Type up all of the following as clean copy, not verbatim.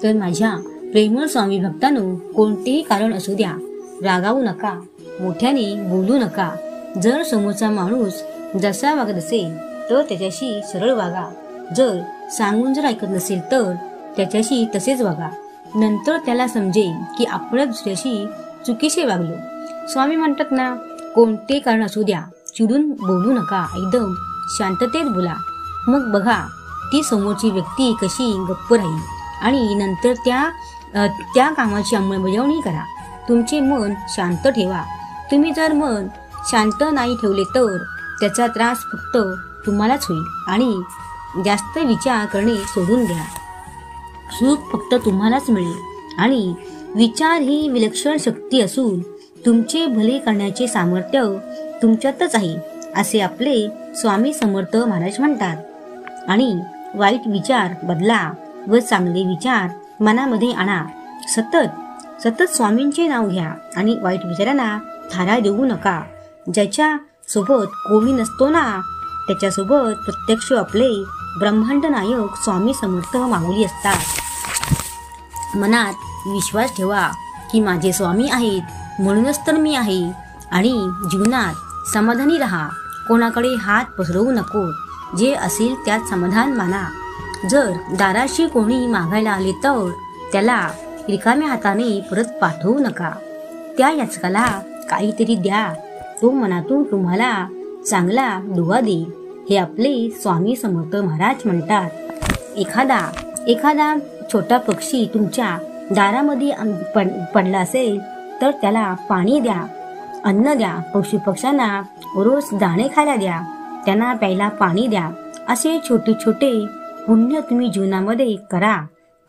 तर माझ्या प्रेमळ स्वामी भक्तांनो, कोणतेही कारण असू द्या, रागावू नका, मोठ्याने बोलू नका. जर समोरचा माणूस जसा वागत असेल तर त्याच्याशी सरळ वागा. जर सांगून जर ऐकत नसेल तर त्याच्याशी तसेच वागा. नंतर त्याला समजेल की आपण दुसऱ्याशी चुकीचे वागलो. स्वामी म्हणतात ना, कोणते कारण असू द्या, चिडून बोलू नका, एकदम शांततेत बोला. मग बघा ती समोरची व्यक्ती कशी गप्प राहील आणि नंतर त्या कामाची अंमलबजावणी करा. तुमचे मन शांत ठेवा. तुम्ही जर मन शांत नाही ठेवले तर त्याचा त्रास फक्त तुम्हालाच होईल आणि जास्त विचार करणे सोडून द्या. सुख फक्त तुम्हालाच मिळेल आणि विचार ही विलक्षण शक्ती असून तुमचे भले करण्याचे सामर्थ्य तुमच्यातच आहे, असे आपले स्वामी समर्थ महाराज म्हणतात. आणि वाईट विचार बदला व चांगले विचार मनामध्ये आणा. सतत स्वामींचे नाव घ्या आणि वाईट विचारांना थारा देऊ नका. ज्याच्या सोबत कोणी नसतो ना, त्याच्यासोबत प्रत्यक्ष आपले ब्रह्मांड नायक स्वामी समर्थ माऊली असतात. मनात विश्वास ठेवा की माझे स्वामी आहेत, म्हणूनच तर मी आहे. आणि जीवनात समाधानी राहा. कोणाकडे हात पसरवू नको. जे असेल त्यात समाधान माना. जर दाराशी कोणी मागायला आले तर त्याला रिकाम्या हाताने परत पाठवू नका. त्या याचकाला काहीतरी द्या. तो मनातून तुम्हाला चांगला दुवा देईल, हे आपले स्वामी समर्थ महाराज म्हणतात. एखादा छोटा पक्षी तुमच्या दारामध्ये पडला असेल तर त्याला पाणी द्या, अन्न द्या. पशुपक्ष्यांना रोज दाणे खायला द्या, त्यांना प्यायला पाणी द्या. असे छोटे छोटे पुण्य तुम्ही जीवनामध्ये करा.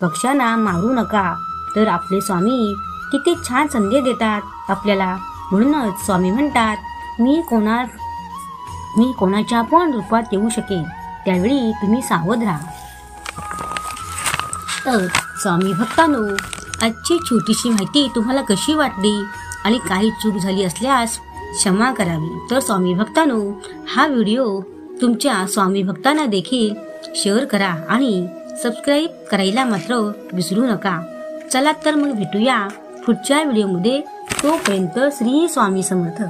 पक्ष्यांना मारू नका. तर आपले स्वामी किती छान संदेश देतात आपल्याला. म्हणूनच स्वामी म्हणतात, मी कोणाच्या पण रूपात येऊ शकेन, त्यावेळी तुम्ही सावध राहा. तर स्वामी भक्तांनो, आजची छोटीशी माहिती तुम्हाला कशी वाटली आणि काही चूक झाली असल्यास क्षमा करावी. तर स्वामी भक्तांनो, हा व्हिडिओ तुमच्या स्वामी भक्तांना देखील शेअर करा आणि सबस्क्राईब करायला मात्र विसरू नका. चला तर मग भेटूया पुढच्या व्हिडिओमध्ये. तोपर्यंत श्री स्वामी समर्थ.